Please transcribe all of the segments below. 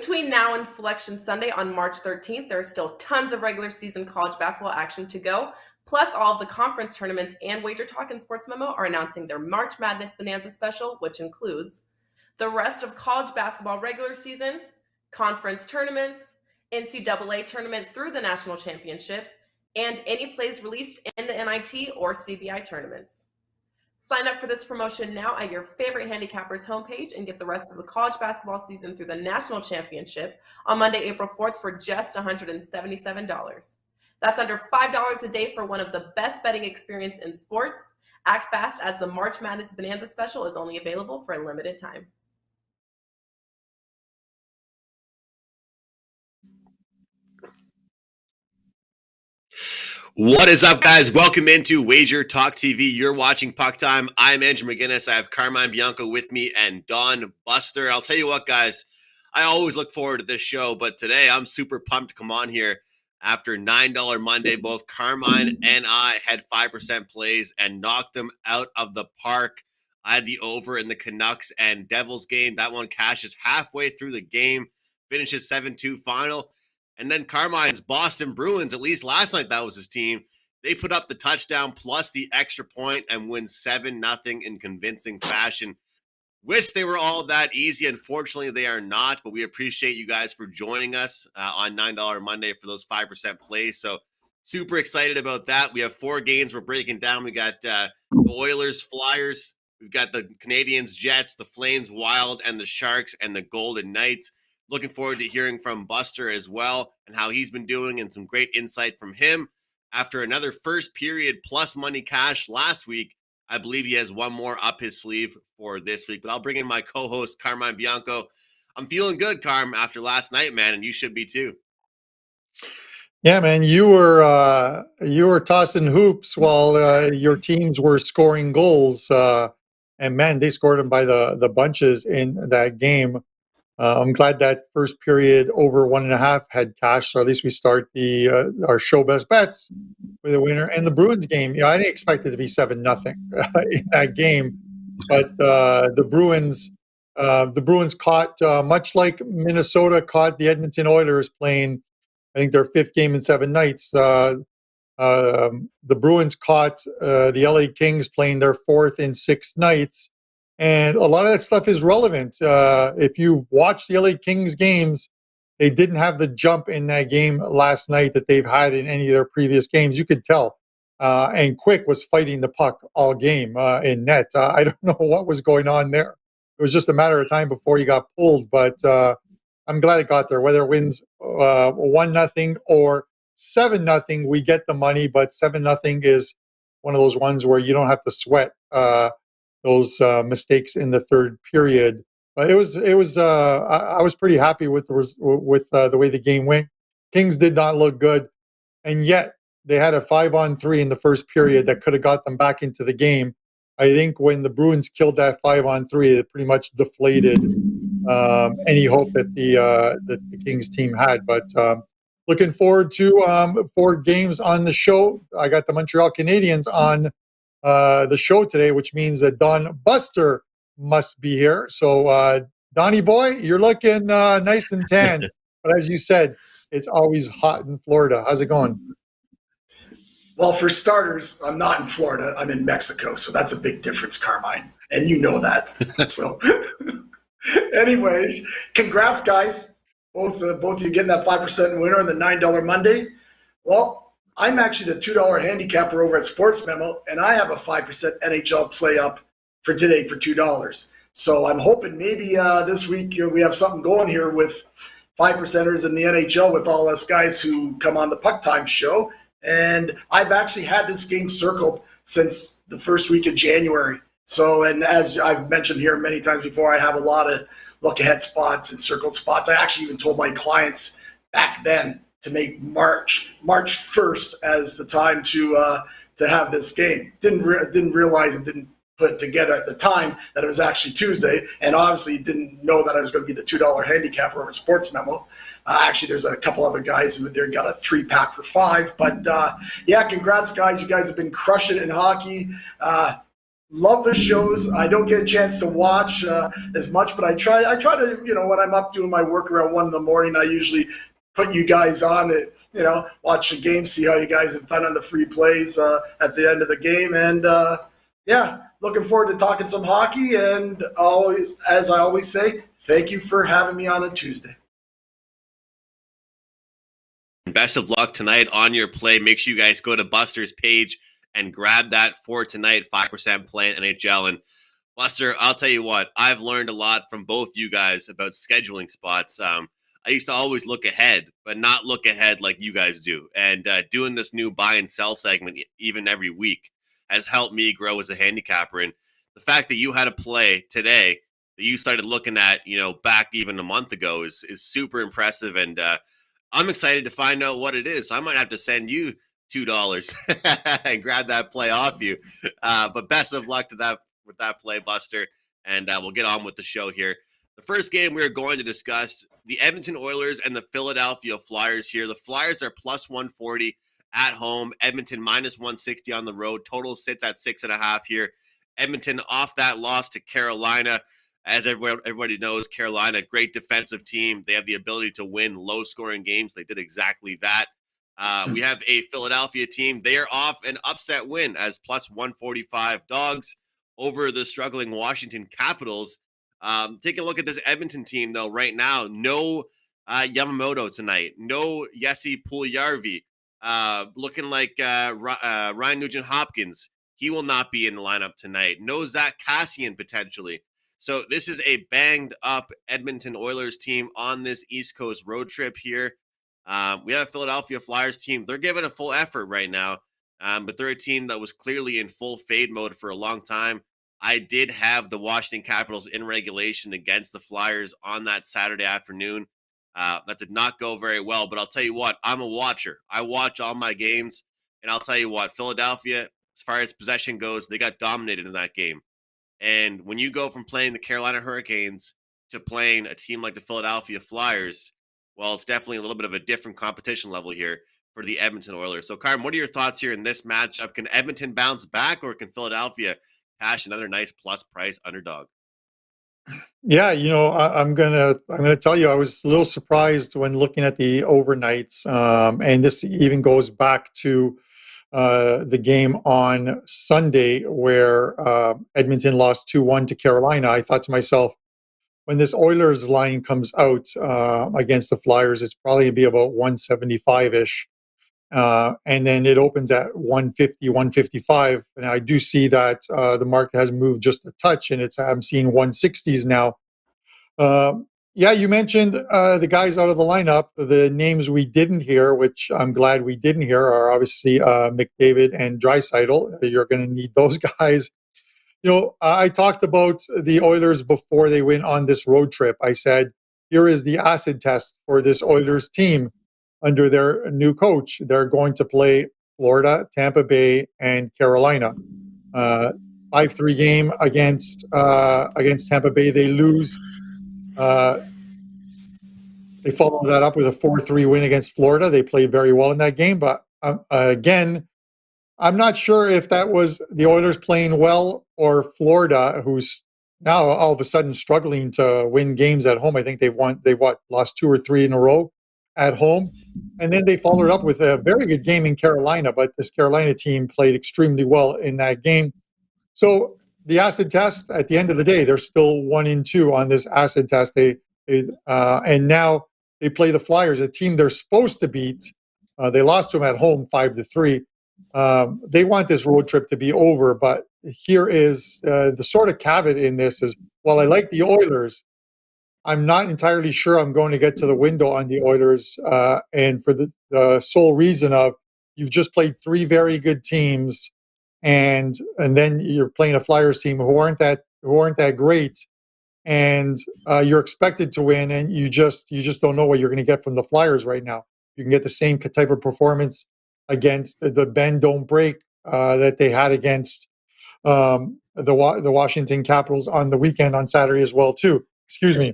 Between now and Selection Sunday on March 13th, there are still tons of regular season college basketball action to go. Plus, all of the conference tournaments and WagerTalk and Sports Memo are announcing their March Madness Bonanza special, which includes the rest of college basketball regular season, conference tournaments, NCAA tournament through the national championship, and any plays released in the NIT or CBI tournaments. Sign up for this promotion now at your favorite handicappers homepage and get the rest of the college basketball season through the national championship on Monday, April 4th for just $177. That's under $5 a day for one of the best betting experience in sports. Act fast as the March Madness Bonanza special is only available for a limited time. What is up, guys? Welcome into WagerTalk TV. You're watching Puck Time. I'm Andrew McInnis. I have Carmine and Bianco with me and Buster. I'll tell you what, guys, I always look forward to this show, but today I'm super pumped to come on here after $9 Monday. Both Carmine and I had 5% plays and knocked them out of the park. I had the over in the Canucks and Devils game. That one cashes halfway through the game, finishes 7-2 final. And then Carmine's Boston Bruins, at least last night that was his team, they put up the touchdown plus the extra point and win 7-0 in convincing fashion. Wish they were all that easy. Unfortunately, they are not, but we appreciate you guys for joining us on $9 Monday for those 5% plays. So super excited about that. We have 4 games we're breaking down. We got the Oilers, Flyers. We've got the Canadiens, Jets, the Flames, Wild, and the Sharks, and the Golden Knights. Looking forward to hearing from Buster as well and how he's been doing and some great insight from him. After another first period plus money cash last week, I believe he has one more up his sleeve for this week. But I'll bring in my co-host, Carmine and Bianco. I'm feeling good, Carm, after last night, man, and you should be too. Yeah, man, you were tossing hoops while your teams were scoring goals. And, man, they scored them by the bunches in that game. I'm glad that first period over 1.5 had cash, so at least we start our show best bets with a winner. And the Bruins game, I didn't expect it to be 7-0 in that game, but the Bruins caught much like Minnesota caught the Edmonton Oilers playing, I think, their 5th game in 7 nights. The Bruins caught the LA Kings playing their 4th in 6 nights. And a lot of that stuff is relevant. If you watch the LA Kings games, they didn't have the jump in that game last night that they've had in any of their previous games. You could tell. And Quick was fighting the puck all game in net. I don't know what was going on there. It was just a matter of time before he got pulled. But I'm glad it got there. Whether it wins 1-0 or 7-0, we get the money. But 7-0 is one of those ones where you don't have to sweat those mistakes in the third period. But it was. I was pretty happy with the way the game went. Kings did not look good, and yet they had a 5-on-3 in the first period that could have got them back into the game. I think when the Bruins killed that 5-on-3, it pretty much deflated any hope that the Kings team had. But looking forward to 4 games on the show. I got the Montreal Canadiens on the show today, which means that Buster must be here. So, Donnie boy, you're looking nice and tan. But as you said, it's always hot in Florida. How's it going? Well, for starters, I'm not in Florida. I'm in Mexico. So that's a big difference, Carmine. And you know that. So anyways, congrats, guys. Both of you getting that 5% winner on the $9 Monday. Well, I'm actually the $2 handicapper over at Sports Memo, and I have a 5% NHL play up for today for $2. So I'm hoping maybe this week we have something going here with 5%ers in the NHL with all us guys who come on the Puck Time show. And I've actually had this game circled since the first week of January. So, and as I've mentioned here many times before, I have a lot of look-ahead spots and circled spots. I actually even told my clients back then to make March 1st as the time to have this game. Didn't realize it didn't put together at the time that it was actually Tuesday, and obviously didn't know that I was going to be the $2 handicapper over Sports Memo. Actually, there's a couple other guys who there got a 3-pack for $5. But yeah, congrats, guys. You guys have been crushing it in hockey. Love the shows. I don't get a chance to watch as much, but I try to, when I'm up doing my work around 1 a.m, I usually put you guys on it, watch the game, see how you guys have done on the free plays at the end of the game. And looking forward to talking some hockey. And always, as I always say, thank you for having me on a Tuesday. Best of luck tonight on your play. Make sure you guys go to Buster's page and grab that for tonight, 5% play in NHL. And Buster, I'll tell you what, I've learned a lot from both you guys about scheduling spots. I used to always look ahead, but not look ahead like you guys do. And doing this new buy and sell segment even every week has helped me grow as a handicapper. And the fact that you had a play today that you started looking at, back even a month ago is super impressive. And I'm excited to find out what it is. I might have to send you $2 and grab that play off you. But best of luck with that play, Buster. And we'll get on with the show here. The first game we're going to discuss, the Edmonton Oilers and the Philadelphia Flyers here. The Flyers are plus 140 at home. Edmonton minus 160 on the road. Total sits at 6.5 here. Edmonton off that loss to Carolina. As everybody knows, Carolina, great defensive team. They have the ability to win low-scoring games. They did exactly that. We have a Philadelphia team. They are off an upset win as plus 145 dogs over the struggling Washington Capitals. Take a look at this Edmonton team, though, right now. No Yamamoto tonight. No Jesse Puljujarvi. Looking like Ryan Nugent-Hopkins. He will not be in the lineup tonight. No Zach Kassian, potentially. So this is a banged-up Edmonton Oilers team on this East Coast road trip here. We have a Philadelphia Flyers team. They're giving a full effort right now, but they're a team that was clearly in full fade mode for a long time. I did have the Washington Capitals in regulation against the Flyers on that Saturday afternoon. That did not go very well, but I'll tell you what, I'm a watcher. I watch all my games, and I'll tell you what, Philadelphia, as far as possession goes, they got dominated in that game. And when you go from playing the Carolina Hurricanes to playing a team like the Philadelphia Flyers, well, it's definitely a little bit of a different competition level here for the Edmonton Oilers. So, Carm, what are your thoughts here in this matchup? Can Edmonton bounce back, or can Philadelphia cash another nice plus price underdog? Yeah, I'm gonna tell you, I was a little surprised when looking at the overnights, and this even goes back to the game on Sunday where Edmonton lost 2-1 to Carolina. I thought to myself, when this Oilers line comes out against the Flyers, it's probably going to be about 175-ish. And then it opens at 150, 155. And I do see that the market has moved just a touch, and I'm seeing 160s now. You mentioned the guys out of the lineup. The names we didn't hear, which I'm glad we didn't hear, are obviously McDavid and Draisaitl. You're going to need those guys. I talked about the Oilers before they went on this road trip. I said, here is the acid test for this Oilers team under their new coach. They're going to play Florida, Tampa Bay, and Carolina. 5-3 game against Tampa Bay. They lose. They followed that up with a 4-3 win against Florida. They played very well in that game. But again, I'm not sure if that was the Oilers playing well or Florida, who's now all of a sudden struggling to win games at home. I think they've lost 2 or 3 in a row at home. And then they followed up with a very good game in Carolina, but this Carolina team played extremely well in that game. So the acid test, at the end of the day, they're still 1-2 on this acid test. And now they play the Flyers, a team they're supposed to beat. They lost to them at home 5-3. They want this road trip to be over, but here is the sort of caveat in this is, while I like the Oilers, I'm not entirely sure I'm going to get to the window on the Oilers, and for the sole reason of you've just played 3 very good teams, and then you're playing a Flyers team who aren't that great, and you're expected to win, and you just don't know what you're going to get from the Flyers right now. You can get the same type of performance against the bend don't break that they had against the Washington Capitals on the weekend on Saturday as well too. Excuse me.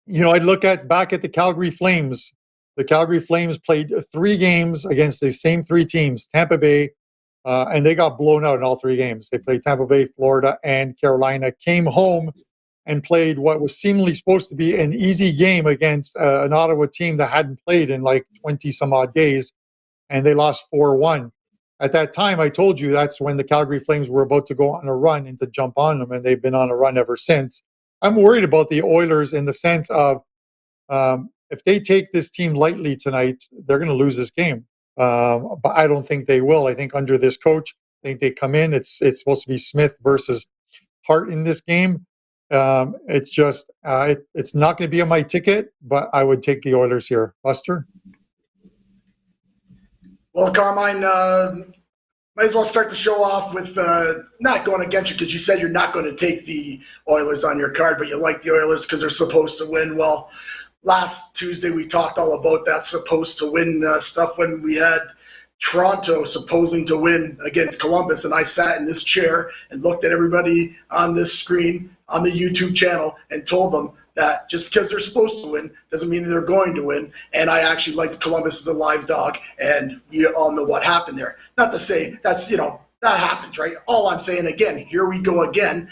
I'd look back at the Calgary Flames. The Calgary Flames played 3 games against the same 3 teams: Tampa Bay, and they got blown out in all 3 games. They played Tampa Bay, Florida, and Carolina, came home and played what was seemingly supposed to be an easy game against an Ottawa team that hadn't played in like 20 some odd days, and they lost 4-1. At that time, I told you that's when the Calgary Flames were about to go on a run and to jump on them, and they've been on a run ever since. I'm worried about the Oilers in the sense of if they take this team lightly tonight, they're going to lose this game. But I don't think they will. I think under this coach, I think they come in. It's supposed to be Smith versus Hart in this game. It's just it's not going to be on my ticket, but I would take the Oilers here. Buster? Well, Carmine, might as well start the show off with not going against you because you said you're not going to take the Oilers on your card, but you like the Oilers because they're supposed to win. Well, last Tuesday we talked all about that supposed to win stuff when we had Toronto supposing to win against Columbus, and I sat in this chair and looked at everybody on this screen on the YouTube channel and told them that just because they're supposed to win doesn't mean they're going to win. And I actually liked Columbus as a live dog, and we all know what happened there. Not to say that's, that happens, right? All I'm saying, again, here we go again.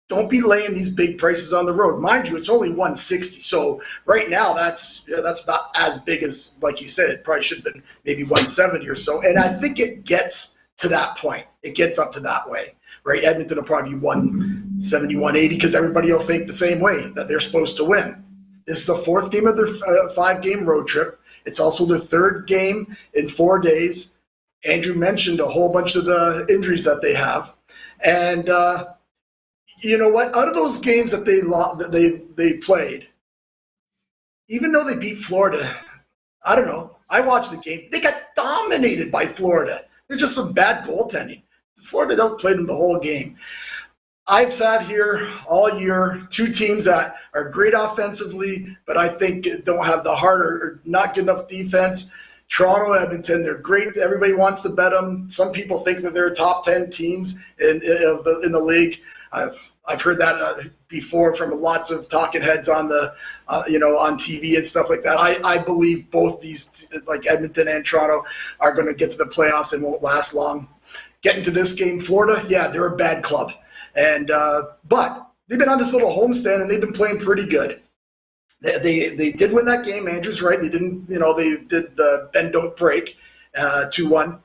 Don't be laying these big prices on the road. Mind you, it's only 160. So right now, that's not as big as, like you said, it probably should have been maybe 170 or so. And I think it gets to that point. It gets up to that way, right? Edmonton will probably be 170, 180 because everybody will think the same way that they're supposed to win. This is the 4th game of their 5-game road trip. It's also the 3rd game in 4 days. Andrew mentioned a whole bunch of the injuries that they have. And, you know what? Out of those games that they played, even though they beat Florida, I don't know. I watched the game. They got dominated by Florida. There's just some bad goaltending. Florida outplayed them the whole game. I've sat here all year, 2 teams that are great offensively, but I think don't have the heart or not good enough defense. Toronto, Edmonton, they're great. Everybody wants to bet them. Some people think that they're top 10 teams in the league. I've heard that before from lots of talking heads on the on TV and stuff like that. I believe both these, like Edmonton and Toronto, are going to get to the playoffs and won't last long. Getting to this game, Florida, yeah, they're a bad club, and but they've been on this little homestand and they've been playing pretty good. They did win that game. Andrew's right. They didn't. They did the bend don't break 2-1.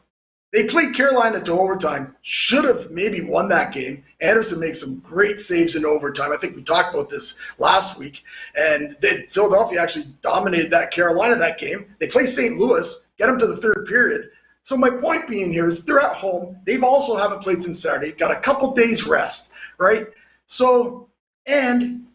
They played Carolina to overtime. Should have maybe won that game. Anderson makes some great saves in overtime. I think we talked about this last week. And Philadelphia actually dominated Carolina that game. They play St. Louis, get them to the 3rd period. So my point being here is they're at home. They've also haven't played since Saturday. Got a couple days rest, right? So, and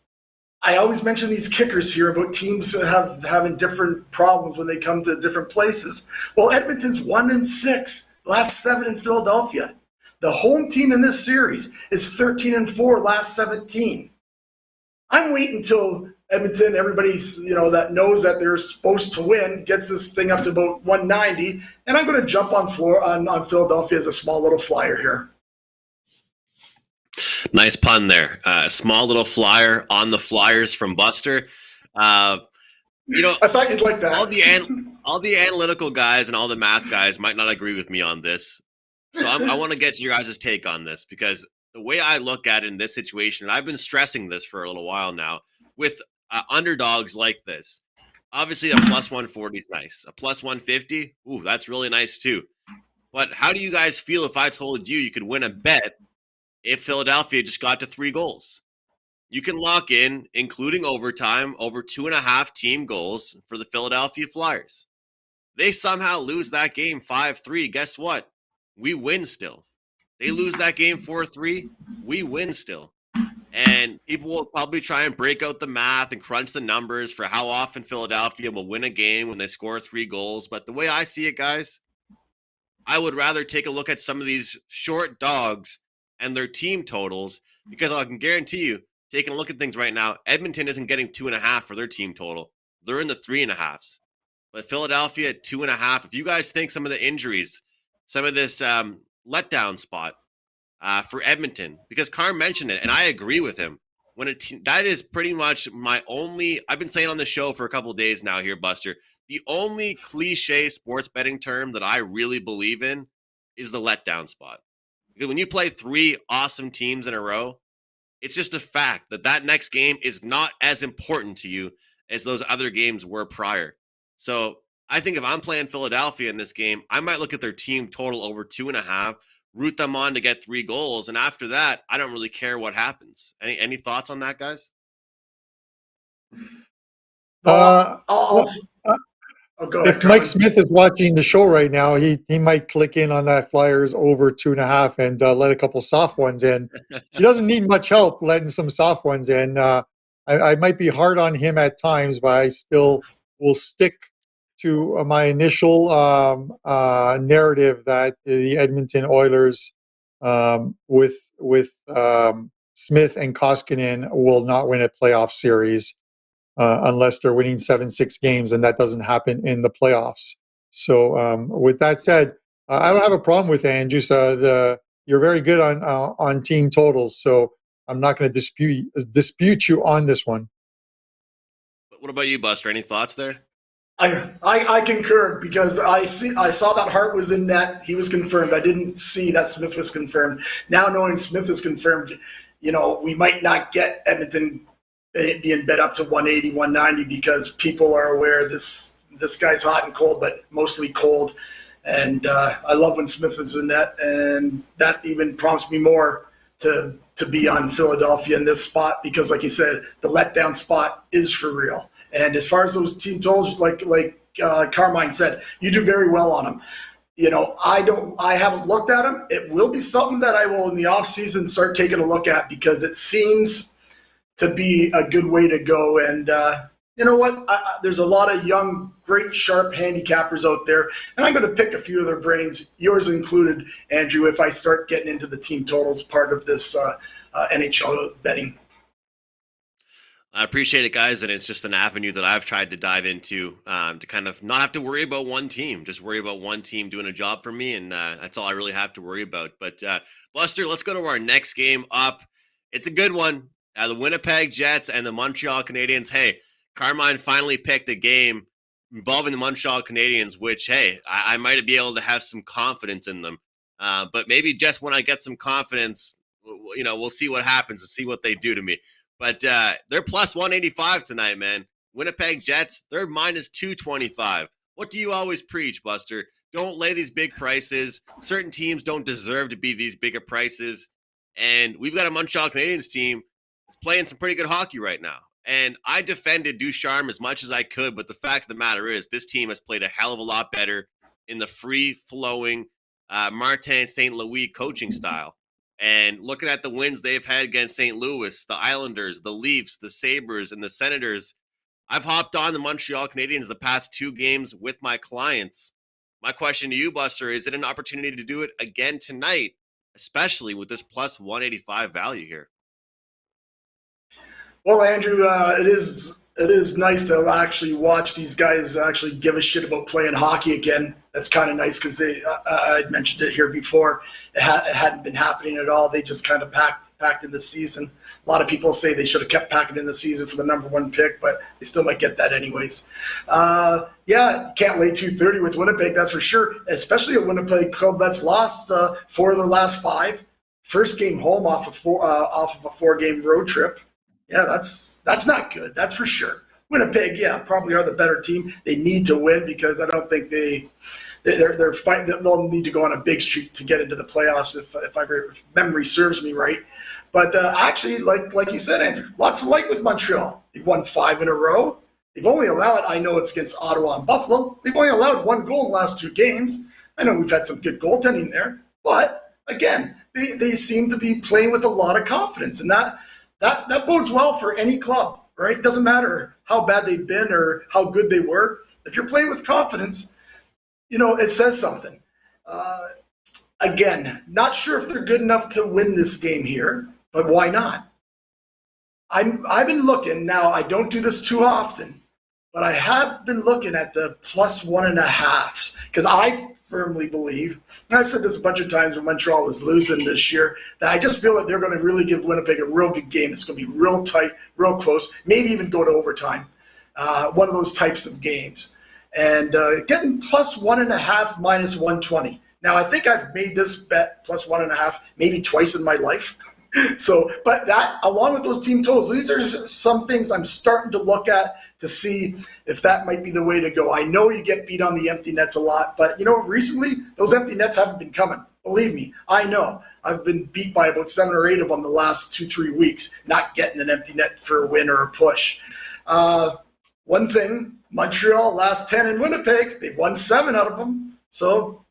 I always mention these kickers here about teams having different problems when they come to different places. Well, Edmonton's 1-6. Last 7 in Philadelphia. The home team in this series is 13-4, last 17. I'm waiting until Edmonton, everybody's, that knows that they're supposed to win, gets this thing up to about 190, and I'm going to jump on Philadelphia as a small little flyer here. Nice pun there. Small little flyer on the Flyers from Buster. I thought you'd like that. All the analytical guys and all the math guys might not agree with me on this. So I want to get your guys' take on this, because the way I look at it in this situation, and I've been stressing this for a little while now, with underdogs like this, obviously a plus 140 is nice. A plus 150, ooh, that's really nice too. But how do you guys feel if I told you could win a bet if Philadelphia just got to 3 goals? You can lock in, including overtime, over 2.5 team goals for the Philadelphia Flyers. They somehow lose that game 5-3. Guess what? We win still. They lose that game 4-3. We win still. And people will probably try and break out the math and crunch the numbers for how often Philadelphia will win a game when they score 3 goals. But the way I see it, guys, I would rather take a look at some of these short dogs and their team totals, because I can guarantee you, taking a look at things right now, Edmonton isn't getting 2.5 for their team total. They're in the 3.5s. But Philadelphia at 2.5. If you guys think some of the injuries, some of this letdown spot for Edmonton, because Carm mentioned it, and I agree with him. That is pretty much my only. I've been saying on the show for a couple of days now here, Buster. The only cliche sports betting term that I really believe in is the letdown spot. Because when you play 3 awesome teams in a row, it's just a fact that next game is not as important to you as those other games were prior. So I think if I'm playing Philadelphia in this game, I might look at their team total over 2.5, root them on to get 3 goals. And after that, I don't really care what happens. Any thoughts on that, guys? Go ahead, if Mike Smith is watching the show right now, he might click in on that Flyers over 2.5 and let a couple soft ones in. He doesn't need much help letting some soft ones in. I might be hard on him at times, but I still will stick to my initial narrative that the Edmonton Oilers with Smith and Koskinen will not win a playoff series. Unless they're winning 7-6 games, and that doesn't happen in the playoffs. So with that said, I don't have a problem with Andrew. You're very good on team totals, so I'm not going to dispute you on this one. What about you, Buster? Any thoughts there? I concur because I saw that Hart was in net. He was confirmed. I didn't see that Smith was confirmed. Now knowing Smith is confirmed, we might not get Edmonton being bet up to 180, 190 because people are aware this guy's hot and cold, but mostly cold. And I love when Smith is in net, and that even prompts me more to be on Philadelphia in this spot because, like you said, the letdown spot is for real. And as far as those team totals, like Carmine said, you do very well on them. I haven't looked at them. It will be something that I will in the off season start taking a look at because it seems to be a good way to go. And you know what? There's a lot of young, great, sharp handicappers out there, and I'm going to pick a few of their brains, yours included, Andrew, if I start getting into the team totals part of this NHL betting. I appreciate it, guys, and it's just an avenue that I've tried to dive into to kind of not have to worry about one team, just worry about one team doing a job for me, and that's all I really have to worry about. But Buster, let's go to our next game up. It's a good one. The Winnipeg Jets and the Montreal Canadiens. Hey, Carmine finally picked a game involving the Montreal Canadiens, which, hey, I might be able to have some confidence in them. But maybe just when I get some confidence, we'll see what happens and see what they do to me. But they're plus 185 tonight, man. Winnipeg Jets, they're minus 225. What do you always preach, Buster? Don't lay these big prices. Certain teams don't deserve to be these bigger prices. And we've got a Montreal Canadiens team that's playing some pretty good hockey right now. And I defended Ducharme as much as I could, but the fact of the matter is this team has played a hell of a lot better in the free-flowing Martin St. Louis coaching style. And looking at the wins they've had against St. Louis, the Islanders, the Leafs, the Sabres, and the Senators, I've hopped on the Montreal Canadiens the past 2 games with my clients. My question to you, Buster, is it an opportunity to do it again tonight, especially with this plus 185 value here? Well, Andrew, it is nice to actually watch these guys actually give a shit about playing hockey again. That's kind of nice because I mentioned it here before. It hadn't been happening at all. They just kind of packed in the season. A lot of people say they should have kept packing in the season for the number 1 pick, but they still might get that anyways. You can't lay 230 with Winnipeg, that's for sure, especially a Winnipeg club that's lost 4 of their last 5. First game home off of a 4-game road trip. Yeah, that's not good. That's for sure. Winnipeg, probably are the better team. They need to win because I don't think they're fighting. They'll need to go on a big streak to get into the playoffs if memory serves me right. But actually, like you said, Andrew, lots of like with Montreal. They've won 5 in a row. They've only allowed, I know it's against Ottawa and Buffalo, they've only allowed 1 goal in the last 2 games. I know we've had some good goaltending there, but again, they seem to be playing with a lot of confidence, and that bodes well for any club, right? It doesn't matter how bad they've been or how good they were. If you're playing with confidence, it says something. Again, not sure if they're good enough to win this game here, but why not? I've been looking. Now, I don't do this too often, but I have been looking at the plus 1.5s because I firmly believe, and I've said this a bunch of times when Montreal was losing this year, that I just feel that they're going to really give Winnipeg a real good game. It's going to be real tight, real close, maybe even go to overtime. One of those types of games. And getting plus 1.5 minus 120. Now, I think I've made this bet plus 1.5 maybe twice in my life. So, but that, along with those team totals, these are some things I'm starting to look at to see if that might be the way to go. I know you get beat on the empty nets a lot, but recently those empty nets haven't been coming. Believe me, I know. I've been beat by about 7 or 8 of them the last 2-3 weeks, not getting an empty net for a win or a push. One thing, Montreal last 10 in Winnipeg, they've won 7 out of them, so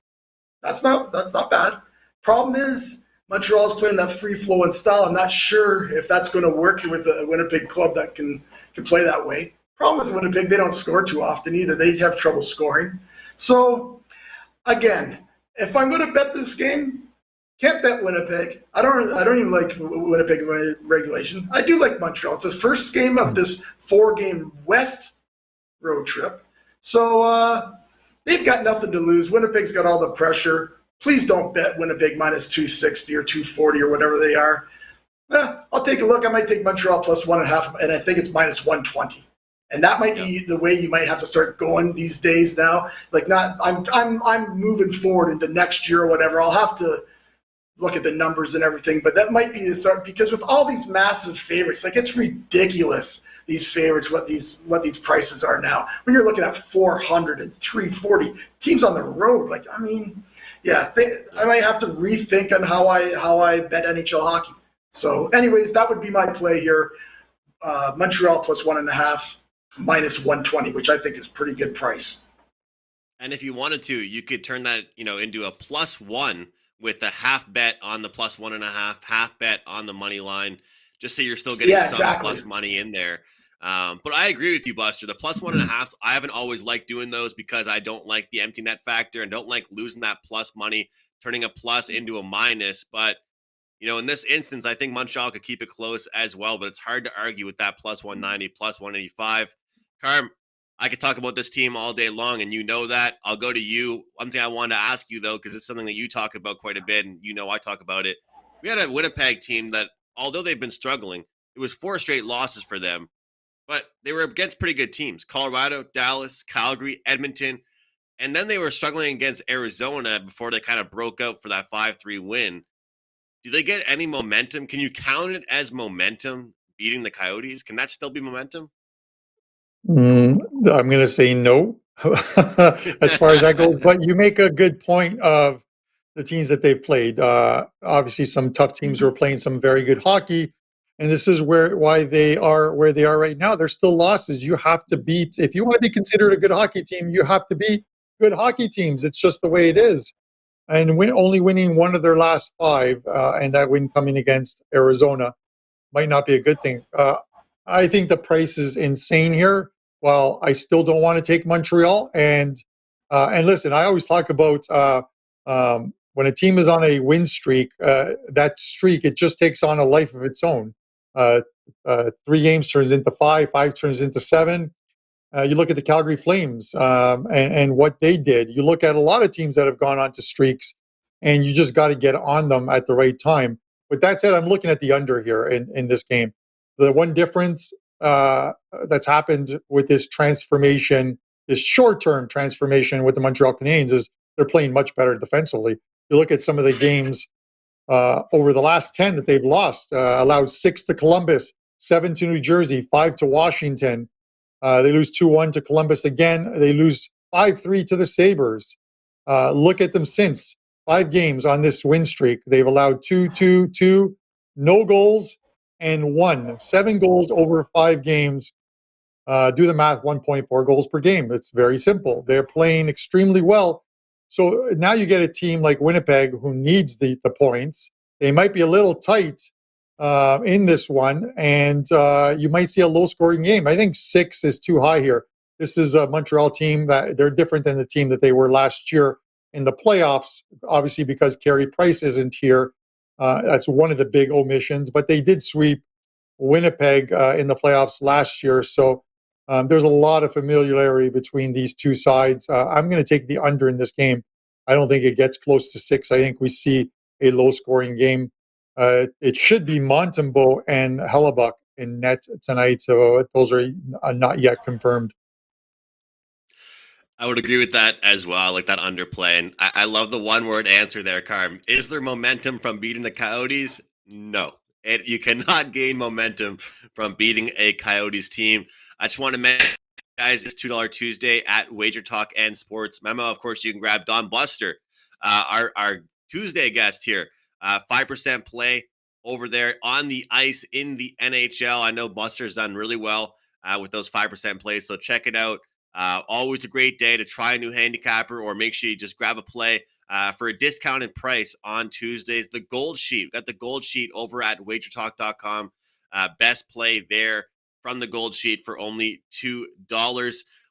that's not bad. Problem is, Montreal's playing that free flow and style. I'm not sure if that's going to work with a Winnipeg club that can play that way. Problem with Winnipeg, they don't score too often either. They have trouble scoring. So, again, if I'm going to bet this game, can't bet Winnipeg. I don't even like Winnipeg in regulation. I do like Montreal. It's the first game of this 4-game West road trip. So they've got nothing to lose. Winnipeg's got all the pressure. Please don't bet Winnipeg minus 260 or 240 or whatever they are. I'll take a look. I might take Montreal plus 1.5, and I think it's minus 120. And that might be the way you might have to start going these days now. Like, I'm moving forward into next year or whatever. I'll have to look at the numbers and everything, but that might be the start, because with all these massive favorites, like, it's ridiculous. These favorites, what these prices are now. When you're looking at 400 and 340 teams on the road, like, I mean, yeah, I might have to rethink on how I bet NHL hockey. So, anyways, that would be my play here. Montreal plus 1.5, minus 120, which I think is a pretty good price. And if you wanted to, you could turn that into a +1 with a half bet on the plus 1.5, half bet on the money line, just so you're still getting some plus money in there. But I agree with you, Buster. The plus 1.5s, I haven't always liked doing those because I don't like the empty net factor and don't like losing that plus money, turning a plus into a minus. But, in this instance, I think Montreal could keep it close as well, but it's hard to argue with that plus 190, plus 185. Carm, I could talk about this team all day long, and you know that. I'll go to you. One thing I wanted to ask you, though, because it's something that you talk about quite a bit, and I talk about it. We had a Winnipeg team that, although they've been struggling, it was 4 straight losses for them. But they were against pretty good teams: Colorado, Dallas, Calgary, Edmonton. And then they were struggling against Arizona before they kind of broke out for that 5-3 win. Do they get any momentum? Can you count it as momentum, beating the Coyotes? Can that still be momentum? I'm going to say no, as far as that goes. But you make a good point of the teams that they've played. Obviously, some tough teams who are playing some very good hockey. And this is why they are where they are right now. They're still losses. You have to beat, if you want to be considered a good hockey team, you have to beat good hockey teams. It's just the way it is. And only winning one of their last 5, and that win coming against Arizona, might not be a good thing. I think the price is insane here. While I still don't want to take Montreal. And listen, I always talk about when a team is on a win streak, that streak, it just takes on a life of its own. 3 games turns into 5, 5 turns into 7. You look at the Calgary Flames and what they did. You look at a lot of teams that have gone on to streaks, and you just got to get on them at the right time. With that said, I'm looking at the under here in this game. The one difference that's happened with this transformation, this short-term transformation with the Montreal Canadiens, is they're playing much better defensively. You look at some of the games over the last 10 that they've lost, allowed 6 to Columbus, 7 to New Jersey, 5 to Washington. They lose 2-1 to Columbus again. They lose 5-3 to the Sabres. Look at them since 5 games on this win streak. They've allowed 2, no goals, and 1. 7 goals over 5 games. Do the math, 1.4 goals per game. It's very simple. They're playing extremely well. So now you get a team like Winnipeg who needs the points. They might be a little tight in this one, and you might see a low-scoring game. I think 6 is too high here. This is a Montreal team that they're different than the team that they were last year in the playoffs, obviously because Carey Price isn't here. That's one of the big omissions, but they did sweep Winnipeg in the playoffs last year. So there's a lot of familiarity between these two sides. I'm going to take the under in this game. I don't think it gets close to 6. I think we see a low-scoring game. It should be Montembeault and Hellebuck in net tonight, so those are not yet confirmed. I would agree with that as well, like that underplay. And I love the one-word answer there, Carm. Is there momentum from beating the Coyotes? No. You cannot gain momentum from beating a Coyotes team. I just want to mention, guys, it's $2 Tuesday at WagerTalk and Sports Memo. Of course, you can grab Don Buster, our Tuesday guest here. 5% play over there on the ice in the NHL. I know Buster's done really well with those 5% plays, so check it out. Always a great day to try a new handicapper, or make sure you just grab a play for a discounted price on Tuesdays. The Gold Sheet, we've got the Gold Sheet over at wagertalk.com. Best play there from the Gold Sheet for only $2.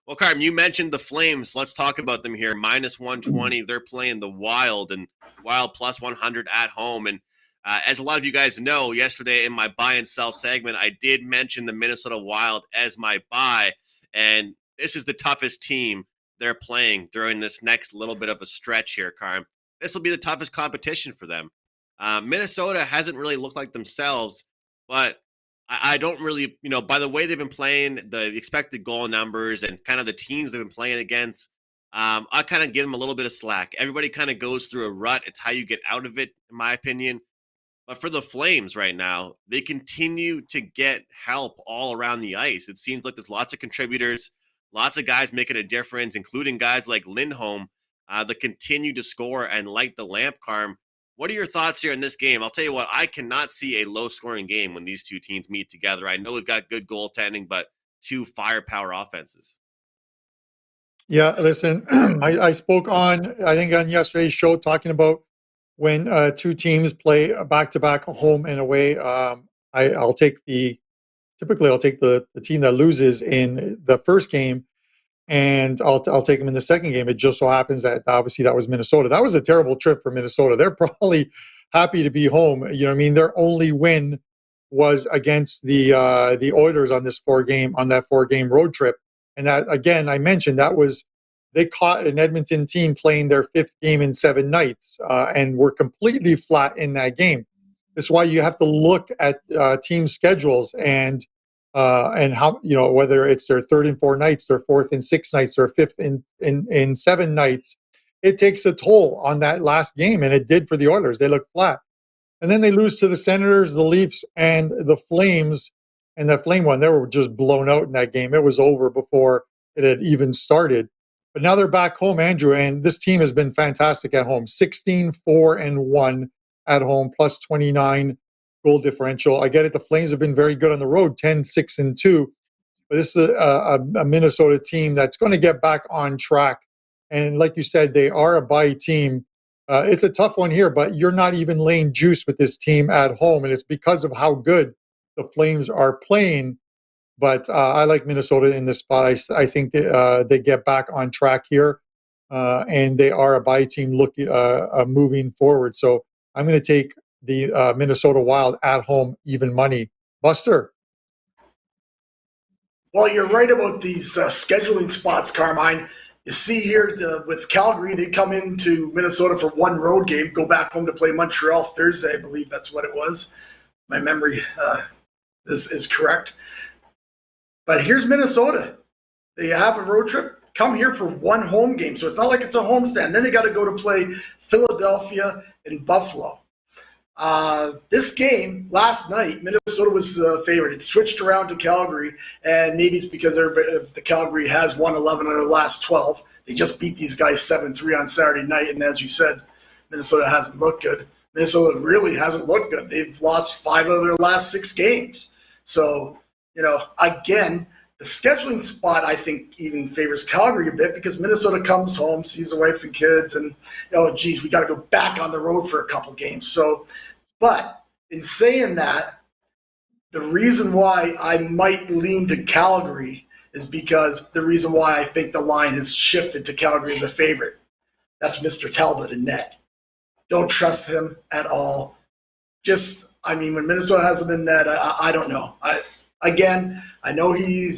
Well, Carm, you mentioned the Flames. Let's talk about them here. Minus 120. They're playing the Wild, and Wild plus 100 at home. And as a lot of you guys know, yesterday in my buy and sell segment, I did mention the Minnesota Wild as my buy, and this is the toughest team they're playing during this next little bit of a stretch here, Carm. This will be the toughest competition for them. Minnesota hasn't really looked like themselves, but I don't really, by the way they've been playing, the expected goal numbers and kind of the teams they've been playing against, I kind of give them a little bit of slack. Everybody kind of goes through a rut. It's how you get out of it, in my opinion. But for the Flames right now, they continue to get help all around the ice. It seems like there's lots of contributors, lots of guys making a difference, including guys like Lindholm that continue to score and light the lamp, Carm. What are your thoughts here in this game? I'll tell you what, I cannot see a low-scoring game when these two teams meet together. I know we've got good goaltending, but two firepower offenses. Yeah, listen, I spoke on yesterday's show talking about when two teams play back-to-back home and away. I'll take the team that loses in the first game, and I'll take them in the second game. It just so happens that obviously that was Minnesota. That was a terrible trip for Minnesota. They're probably happy to be home. You know what I mean? Their only win was against the Oilers on that 4-game road trip. And that, again, I mentioned that was, they caught an Edmonton team playing their 5th game in 7 nights and were completely flat in that game. That's why you have to look at team schedules and how, whether it's their 3rd and 4 nights, their 4th and 6th nights, their 5th in 7 nights. It takes a toll on that last game, and it did for the Oilers. They looked flat. And then they lose to the Senators, the Leafs, and the Flames. And that Flame one, they were just blown out in that game. It was over before it had even started. But now they're back home, Andrew, and this team has been fantastic at home. 16-4-1 at home, plus 29 goal differential. I get it. The Flames have been very good on the road, 10-6-2. But this is a Minnesota team that's going to get back on track. And like you said, they are a bye team. It's a tough one here, but you're not even laying juice with this team at home. And it's because of how good the Flames are playing. But I like Minnesota in this spot. I think they get back on track here. And they are a bye team moving forward. So I'm going to take the Minnesota Wild at home, even money. Buster. Well, you're right about these scheduling spots, Carmine. You see here with Calgary, they come into Minnesota for 1 road game, go back home to play Montreal Thursday. I believe that's what it was. My memory is correct. But here's Minnesota. They have a road trip, come here for 1 home game. So it's not like it's a homestand. Then they got to go to play Philadelphia and Buffalo. This game last night, Minnesota was the favorite. It switched around to Calgary, and maybe it's because the Calgary has won 11 out of the last 12. They just beat these guys 7-3 on Saturday night, and as you said, Minnesota hasn't looked good. Minnesota really hasn't looked good. They've lost 5 of their last 6 games. So, again, the scheduling spot, I think, even favors Calgary a bit because Minnesota comes home, sees the wife and kids, and, we got to go back on the road for a couple games. So, but in saying that, the reason why I might lean to Calgary is because the reason why I think the line has shifted to Calgary as a favorite. That's Mr. Talbot in net. Don't trust him at all. When Minnesota has him in net, I don't know. I know he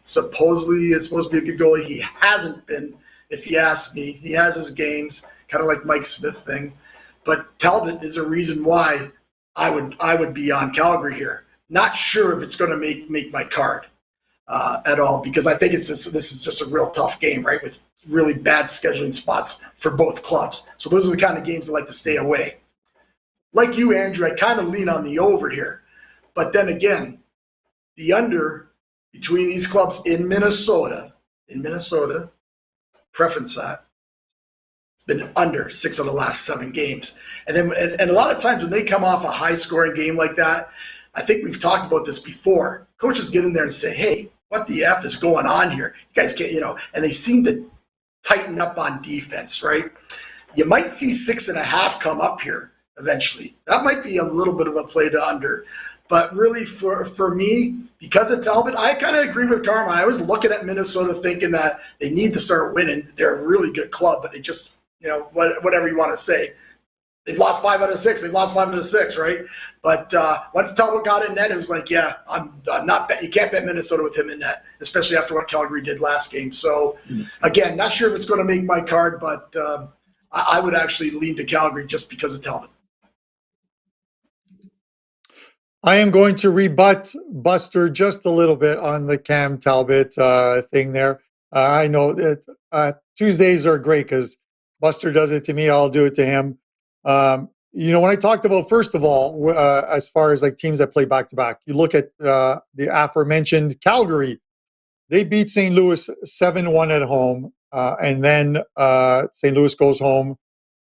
supposedly is supposed to be a good goalie. He hasn't been, if you ask me. He has his games, kind of like Mike Smith thing. But Talbot is a reason why I would be on Calgary here. Not sure if it's going to make my card. at all, because I think this is just a real tough game, right, with really bad scheduling spots for both clubs. So those are the kind of games I like to stay away. Like you, Andrew, I kind of lean on the over here. But then again, the under between these clubs in Minnesota, preference that, it's been under 6 of the last 7 games. And then and a lot of times when they come off a high-scoring game like that, I think we've talked about this before, coaches get in there and say, hey, what the F is going on here? You guys can't, and they seem to tighten up on defense, right? You might see 6.5 come up here eventually. That might be a little bit of a play to under. But really, for me, because of Talbot, I kind of agree with Carmine. I was looking at Minnesota thinking that they need to start winning. They're a really good club, but they just, whatever you want to say. They've lost 5 out of 6. They've lost 5 out of 6, right? But once Talbot got in net, it was like, yeah, I'm not bet. You can't bet Minnesota with him in net, especially after what Calgary did last game. So, again, not sure if it's going to make my card, but I would actually lean to Calgary just because of Talbot. I am going to rebut Buster just a little bit on the Cam Talbot thing there. I know that Tuesdays are great because Buster does it to me. I'll do it to him. When I talked about, first of all, as far as like teams that play back-to-back, you look at the aforementioned Calgary. They beat St. Louis 7-1 at home. And then St. Louis goes home,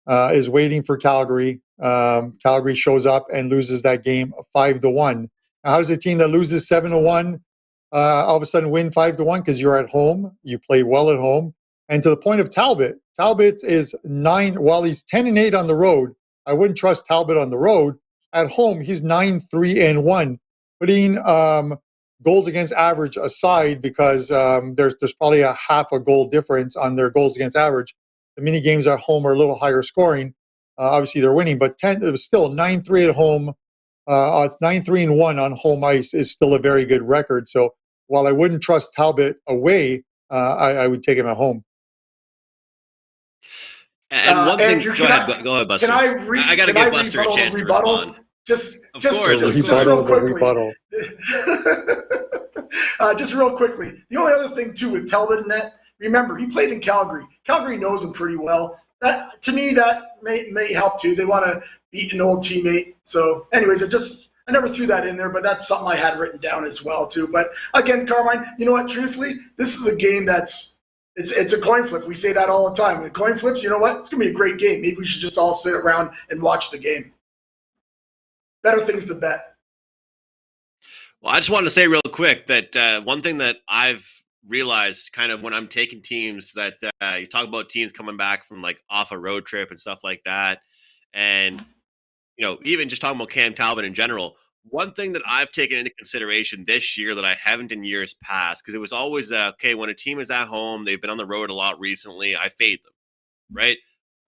is waiting for Calgary. Calgary shows up and loses that game 5-1. Now, how does a team that loses 7-1 all of a sudden win 5-1? Because you're at home, you play well at home. And to the point of Talbot is 9. While he's 10-8 on the road, I wouldn't trust Talbot on the road. At home, he's 9-3-1. Putting goals against average aside, because there's probably a half a goal difference on their goals against average. The mini games at home are a little higher scoring. Obviously, they're winning, but it was still 9-3 at home. 9-3-1 on home ice is still a very good record. So while I wouldn't trust Talbot away, I would take him at home. And one Andrew, thing, go ahead, Buster. I got to give Buster a chance to respond. Just real quickly. The only other thing too with Talbot in that, remember he played in Calgary. Calgary knows him pretty well. That to me that may help too. They want to beat an old teammate. So, anyways, I never threw that in there, but that's something I had written down as well too. But again, Carmine, you know what? Truthfully, this is a game it's a coin flip. We say that all the time. With coin flips, you know what? It's gonna be a great game. Maybe we should just all sit around and watch the game. Better things to bet. Well, I just wanted to say real quick that one thing that I've realized kind of when I'm taking teams that you talk about teams coming back from like off a road trip and stuff like that. And, even just talking about Cam Talbot in general, one thing that I've taken into consideration this year that I haven't in years past, because it was always, okay, when a team is at home, they've been on the road a lot recently, I fade them, right?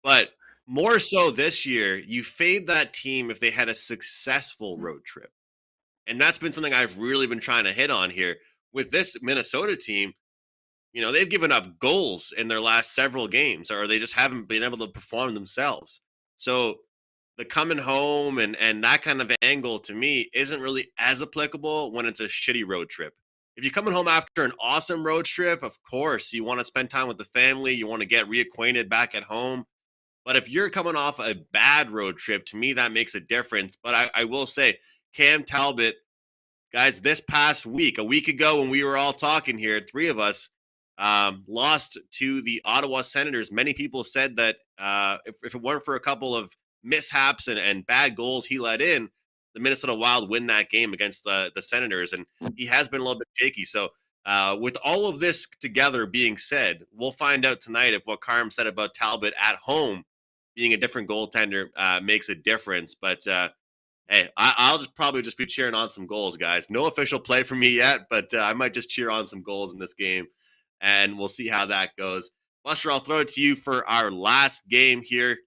But more so this year, you fade that team if they had a successful road trip. And that's been something I've really been trying to hit on here. With this Minnesota team, they've given up goals in their last several games, or they just haven't been able to perform themselves. So the coming home and that kind of angle to me isn't really as applicable when it's a shitty road trip. If you're coming home after an awesome road trip, of course, you want to spend time with the family. You want to get reacquainted back at home. But if you're coming off a bad road trip, to me, that makes a difference. But I will say, Cam Talbot, guys, this past week, a week ago when we were all talking here, 3 of us lost to the Ottawa Senators. Many people said that if it weren't for a couple of mishaps and bad goals he let in, the Minnesota Wild win that game against the Senators. And he has been a little bit shaky. So with all of this together being said, we'll find out tonight if what Carm said about Talbot at home being a different goaltender makes a difference. But hey, I'll probably be cheering on some goals, guys. No official play for me yet, but I might just cheer on some goals in this game, and we'll see how that goes. Buster, I'll throw it to you for our last game here.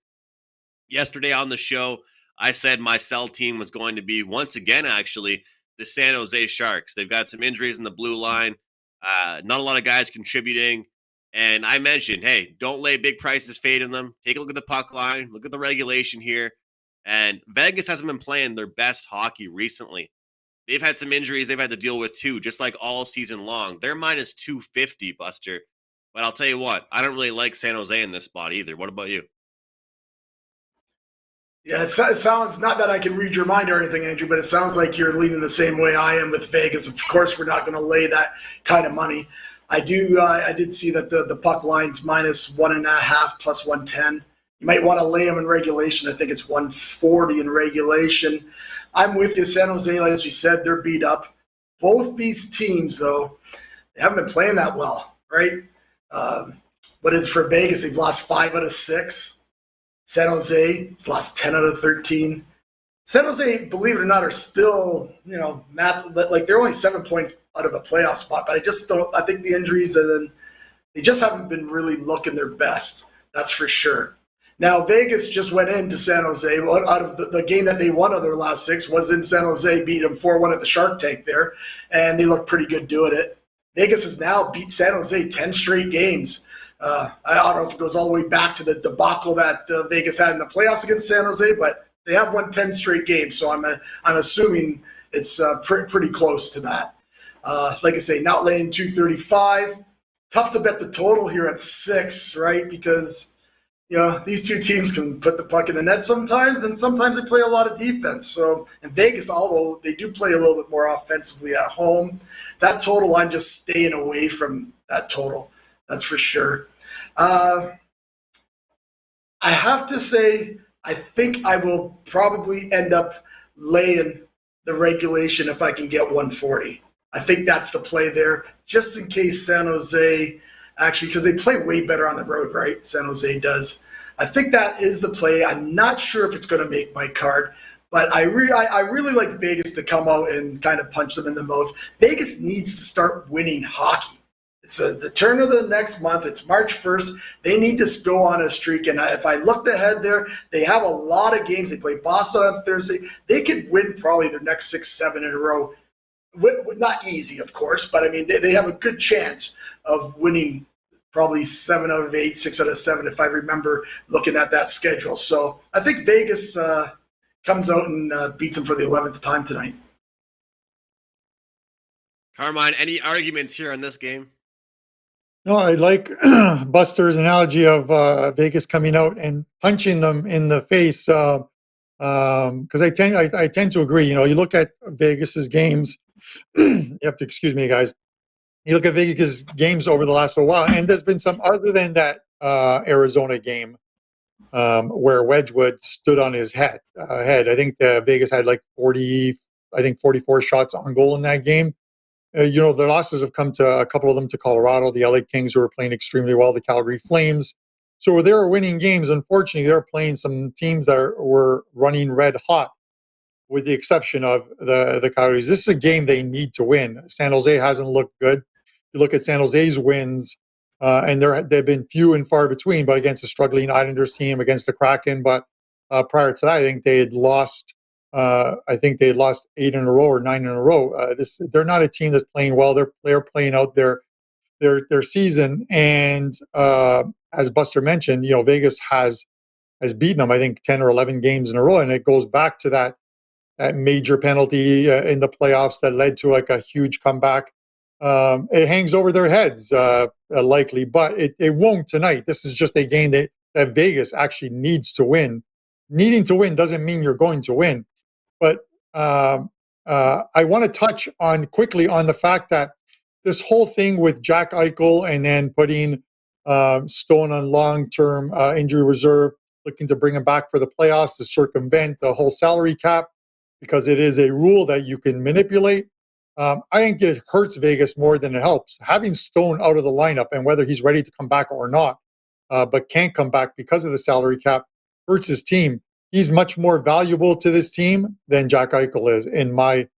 Yesterday on the show, I said my sell team was going to be, once again, actually, the San Jose Sharks. They've got some injuries in the blue line, not a lot of guys contributing. And I mentioned, hey, don't lay big prices fading them. Take a look at the puck line. Look at the regulation here. And Vegas hasn't been playing their best hockey recently. They've had some injuries they've had to deal with too, just like all season long. They're minus 250, Buster. But I'll tell you what, I don't really like San Jose in this spot either. What about you? Yeah, it sounds, not that I can read your mind or anything, Andrew, but it sounds like you're leaning the same way I am with Vegas. Of course, we're not going to lay that kind of money. I did see that the puck line's minus 1.5 plus 110. You might want to lay them in regulation. I think it's 140 in regulation. I'm with you. San Jose, as you said, they're beat up. Both these teams, though, they haven't been playing that well, right? But as for Vegas, they've lost 5 out of 6. San Jose has lost 10 out of 13. San Jose, believe it or not, are still, like they're only 7 points out of a playoff spot. But I think the injuries, and then they just haven't been really looking their best. That's for sure. Now, Vegas just went into San Jose. Well, out of the game that they won of their last 6 was in San Jose, beat them 4-1 at the Shark Tank there, and they look pretty good doing it. Vegas has now beat San Jose 10 straight games. I don't know if it goes all the way back to the debacle that Vegas had in the playoffs against San Jose, but they have won 10 straight games, so I'm assuming it's pretty close to that. Like I say, not laying 235. Tough to bet the total here at 6, right? Because these two teams can put the puck in the net sometimes, then sometimes they play a lot of defense. So in Vegas, although they do play a little bit more offensively at home, that total, I'm just staying away from that total. That's for sure. I have to say, I think I will probably end up laying the regulation if I can get 140. I think that's the play there, just in case San Jose, actually, because they play way better on the road, right? San Jose does. I think that is the play. I'm not sure if it's going to make my card, but I really like Vegas to come out and kind of punch them in the mouth. Vegas needs to start winning hockey. It's the turn of the next month. It's March 1st. They need to go on a streak. And if I looked ahead there, they have a lot of games. They play Boston on Thursday. They could win probably their next 6, 7 in a row. Not easy, of course, but I mean, they have a good chance of winning probably 7 out of 8, 6 out of 7, if I remember looking at that schedule. So I think Vegas comes out and beats them for the 11th time tonight. Carmine, any arguments here on this game? No, I like Buster's analogy of Vegas coming out and punching them in the face, because I tend to agree. You look at Vegas's games. You have to excuse me, guys. You look at Vegas games over the last while, and there's been some other than that Arizona game where Wedgwood stood on his head. I think Vegas had like 44 shots on goal in that game. Their losses have come to a couple of them to Colorado, the LA Kings, who are playing extremely well, the Calgary Flames. So they were winning games. Unfortunately, they're playing some teams that were running red hot, with the exception of the Coyotes. This is a game they need to win. San Jose hasn't looked good. You look at San Jose's wins, and they've been few and far between, but against a struggling Islanders team, against the Kraken. But prior to that, I think they had lost 8 in a row or 9 in a row. They're not a team that's playing well. They're playing out their season. And as Buster mentioned, Vegas has beaten them, I think, 10 or 11 games in a row. And it goes back to that major penalty in the playoffs that led to like a huge comeback. It hangs over their heads, likely, but it won't tonight. This is just a game that Vegas actually needs to win. Needing to win doesn't mean you're going to win. But I want to touch quickly on the fact that this whole thing with Jack Eichel and then putting Stone on long-term injury reserve, looking to bring him back for the playoffs to circumvent the whole salary cap, because it is a rule that you can manipulate. I think it hurts Vegas more than it helps. Having Stone out of the lineup, and whether he's ready to come back or not, but can't come back because of the salary cap, hurts his team. He's much more valuable to this team than Jack Eichel is, in my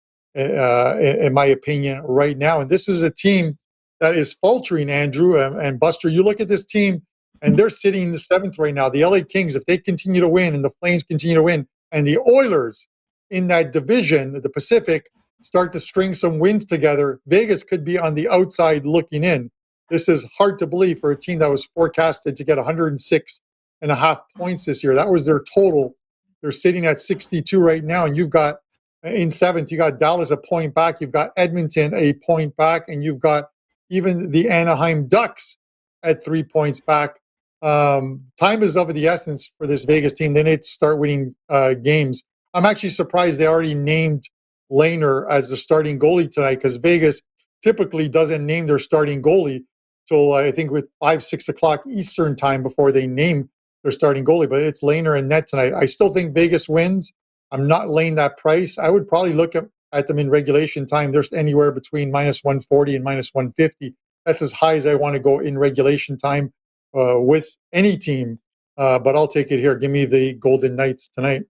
opinion, right now. And this is a team that is faltering, Andrew and Buster. You look at this team, and they're sitting in the 7th right now. The LA Kings, if they continue to win, and the Flames continue to win, and the Oilers in that division, the Pacific, start to string some wins together, Vegas could be on the outside looking in. This is hard to believe for a team that was forecasted to get 106.5 points this year. That was their total. They're sitting at 62 right now, and you've got In seventh, you got Dallas a point back. You've got Edmonton a point back, and you've got even the Anaheim Ducks at 3 points back. Time is of the essence for this Vegas team. They need to start winning games. I'm actually surprised they already named Lehner as the starting goalie tonight, because Vegas typically doesn't name their starting goalie till I think with 5-6 o'clock Eastern time before they name their starting goalie. But it's Lehner and net tonight. I still think Vegas wins. I'm not laying that price. I would probably look at them in regulation time. There's anywhere between minus 140 and minus 150. That's as high as I want to go in regulation time with any team. But I'll take it here. Give me the Golden Knights tonight.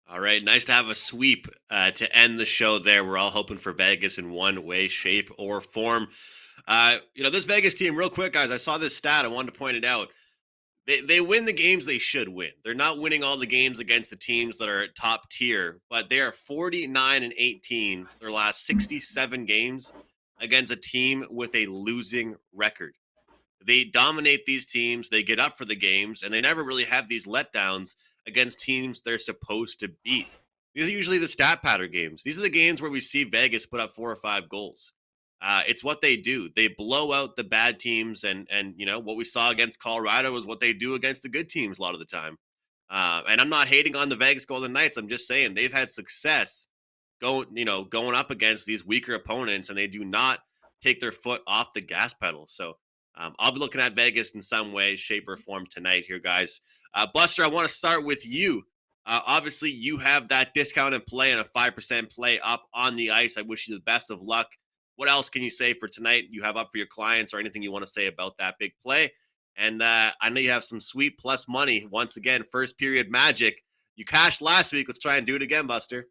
All right. Nice to have a sweep to end the show there. We're all hoping for Vegas in one way, shape, or form. This Vegas team, real quick, guys, I saw this stat. I wanted to point it out. They win the games they should win. They're not winning all the games against the teams that are top tier, but they are 49-18 their last 67 games against a team with a losing record. They dominate these teams, they get up for the games, and they never really have these letdowns against teams they're supposed to beat. These are usually the stat pattern games. These are the games where we see Vegas put up 4 or 5 goals. It's what they do. They blow out the bad teams, and what we saw against Colorado is what they do against the good teams a lot of the time. And I'm not hating on the Vegas Golden Knights. I'm just saying they've had success going up against these weaker opponents, and they do not take their foot off the gas pedal. So I'll be looking at Vegas in some way, shape, or form tonight here, guys. Buster, I want to start with you. Obviously, you have that discounted play and a 5% play up on the ice. I wish you the best of luck. What else can you say for tonight you have up for your clients, or anything you want to say about that big play? And I know you have some sweet plus money. Once again, first period magic. You cashed last week. Let's try and do it again, Buster.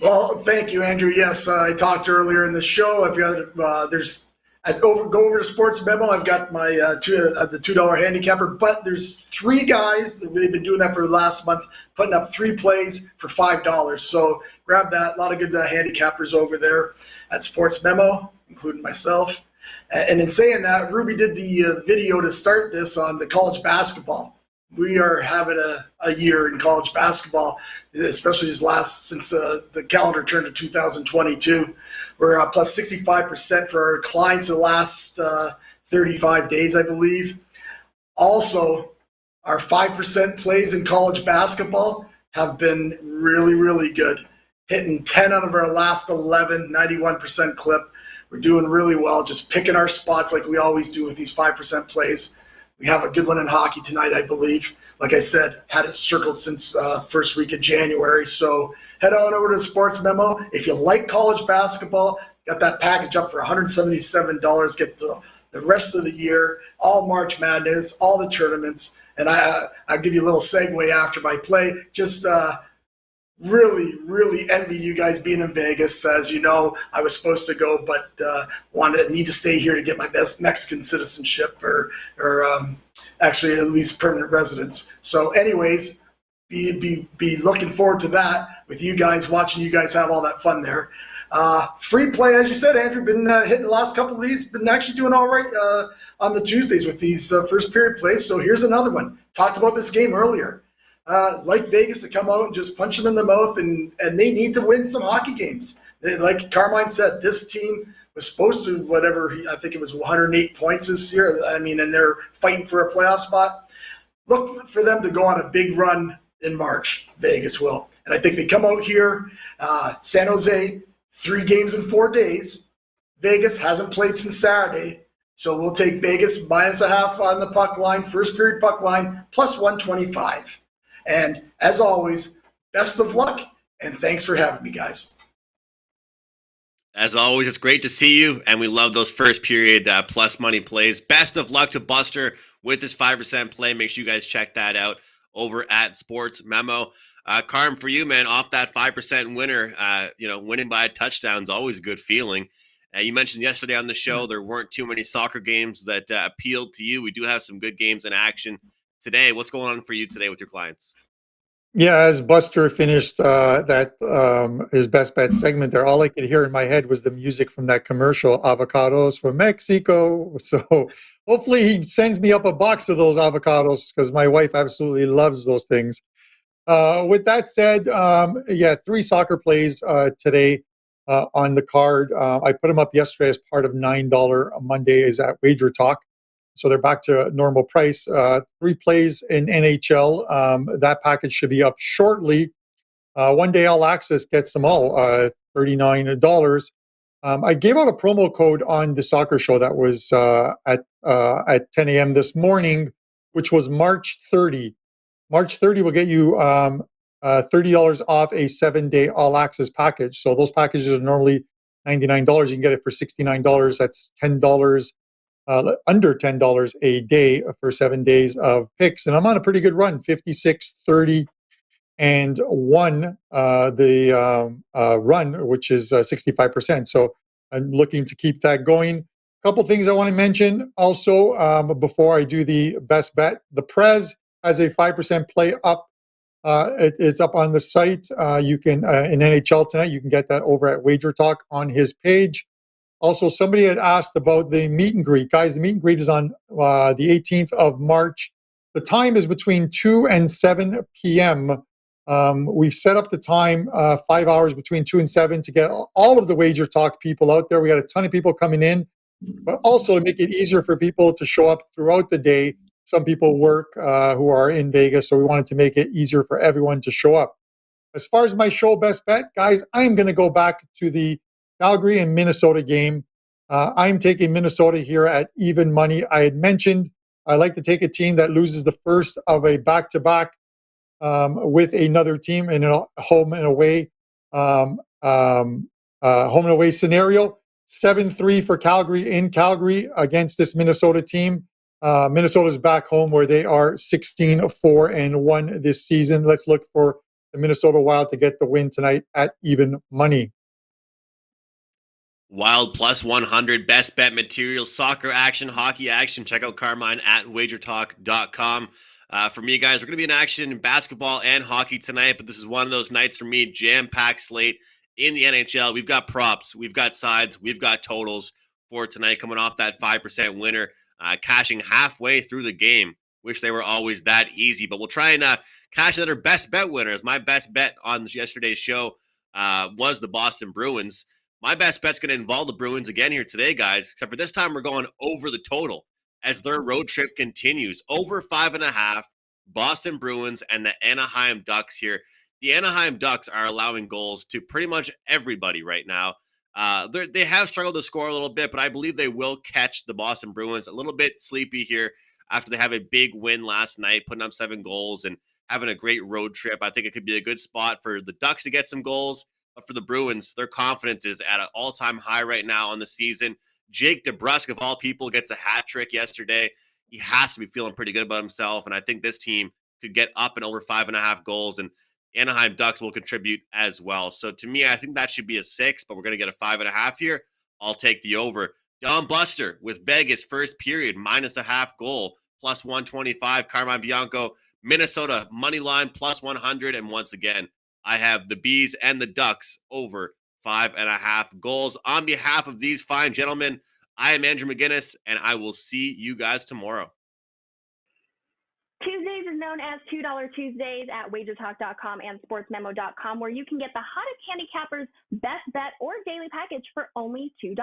Well, thank you, Andrew. Yes, I talked earlier in the show. I've got go over to Sports Memo. I've got my the $2 handicapper, but there's 3 guys that they've been doing that for the last month, putting up 3 plays for $5. So grab that. A lot of good handicappers over there at Sports Memo, including myself. And in saying that, Ruby did the video to start this on the college basketball. We are having a year in college basketball, especially since the calendar turned to 2022. We're plus 65% for our clients in the last 35 days, I believe. Also, our 5% plays in college basketball have been really, really good. Hitting 10 out of our last 11, 91% clip. We're doing really well, just picking our spots like we always do with these 5% plays. We have a good one in hockey tonight, I believe. Like I said, had it circled since first week of January. So head on over to Sports Memo. If you like college basketball, got that package up for $177. Get the rest of the year, all March Madness, all the tournaments. And I'll give you a little segue after my play. Just really, really envy you guys being in Vegas. As you know, I was supposed to go, but need to stay here to get my Mexican citizenship or actually at least permanent residence. So anyways, be looking forward to that with you guys, watching you guys have all that fun there. Free play, as you said, Andrew, been hitting the last couple of these, been actually doing all right on the Tuesdays with these first period plays. So here's another one. Talked about this game earlier. Like Vegas to come out and just punch them in the mouth, and they need to win some hockey games. Like Carmine said, this team was supposed to, I think it was 108 points this year. I mean, and they're fighting for a playoff spot. Look for them to go on a big run in March. Vegas will. And I think they come out here, San Jose, 3 games in 4 days. Vegas hasn't played since Saturday. So we'll take Vegas -0.5 on the puck line, first period puck line, plus 125. And as always, best of luck, and thanks for having me, guys. As always, it's great to see you, and we love those first period plus money plays. Best of luck to Buster with his 5% play. Make sure you guys check that out over at Sports Memo. Carm, for you, man, off that 5% winner, winning by a touchdown is always a good feeling. You mentioned yesterday on the show there weren't too many soccer games that appealed to you. We do have some good games in action today. What's going on for you today with your clients? Yeah, as Buster finished his best bet segment there, all I could hear in my head was the music from that commercial, avocados from Mexico. So hopefully he sends me up a box of those avocados, because my wife absolutely loves those things. With that said, yeah, 3 soccer plays today on the card. I put them up yesterday as part of $9 Mondays at WagerTalk. So they're back to normal price. 3 plays in NHL. That package should be up shortly. One Day All Access gets them all, $39. I gave out a promo code on the soccer show that was at 10 a.m. this morning, which was March 30. March 30 will get you $30 off a 7-day all access package. So those packages are normally $99. You can get it for $69. That's $10, under $10 a day for 7 days of picks. And I'm on a pretty good run, 56, 30, and 1, the run, which is 65%. So I'm looking to keep that going. A couple things I want to mention also before I do the best bet. The Prez has a 5% play up. It's up on the site. You can in NHL tonight. You can get that over at WagerTalk on his page. Also, somebody had asked about the meet and greet. Guys, the meet and greet is on the 18th of March. The time is between 2 and 7 p.m. We've set up the time 5 hours between 2 and 7 to get all of the WagerTalk people out there. We got a ton of people coming in, but also to make it easier for people to show up throughout the day. Some people work who are in Vegas, so we wanted to make it easier for everyone to show up. As far as my show best bet, guys, I'm going to go back to the Calgary and Minnesota game. I'm taking Minnesota here at even money. I had mentioned I like to take a team that loses the first of a back-to-back with another team in a home and away scenario. 7-3 for Calgary in Calgary against this Minnesota team. Minnesota's back home where they are 16-4-1 this season. Let's look for the Minnesota Wild to get the win tonight at even money. Wild plus 100, best bet material, soccer action, hockey action. Check out Carmine at WagerTalk.com. For me, guys, we're going to be in action in basketball and hockey tonight, but this is one of those nights for me, jam-packed slate in the NHL. We've got props, we've got sides, we've got totals for tonight, coming off that 5% winner, cashing halfway through the game. Wish they were always that easy, but we'll try and cash another best bet winners. My best bet on yesterday's show was the Boston Bruins. My best bet's going to involve the Bruins again here today, guys, except for this time we're going over the total as their road trip continues. Over 5.5, Boston Bruins and the Anaheim Ducks here. The Anaheim Ducks are allowing goals to pretty much everybody right now. They have struggled to score a little bit, but I believe they will catch the Boston Bruins. A little bit sleepy here after they have a big win last night, putting up 7 goals and having a great road trip. I think it could be a good spot for the Ducks to get some goals. But for the Bruins, their confidence is at an all-time high right now on the season. Jake DeBrusk, of all people, gets a hat trick yesterday. He has to be feeling pretty good about himself, and I think this team could get up and over 5.5 goals, and Anaheim Ducks will contribute as well. So to me, I think that should be a 6, but we're going to get a 5.5 here. I'll take the over. Don Buster with Vegas first period, -0.5 goal, plus 125. Carmine Bianco, Minnesota money line, plus 100. And once again, I have the Bees and the Ducks over 5.5 goals. On behalf of these fine gentlemen, I am Andrew McInnis, and I will see you guys tomorrow. Tuesdays is known as $2 Tuesdays at WagerTalk.com and SportsMemo.com, where you can get the hottest handicappers, best bet, or daily package for only $2.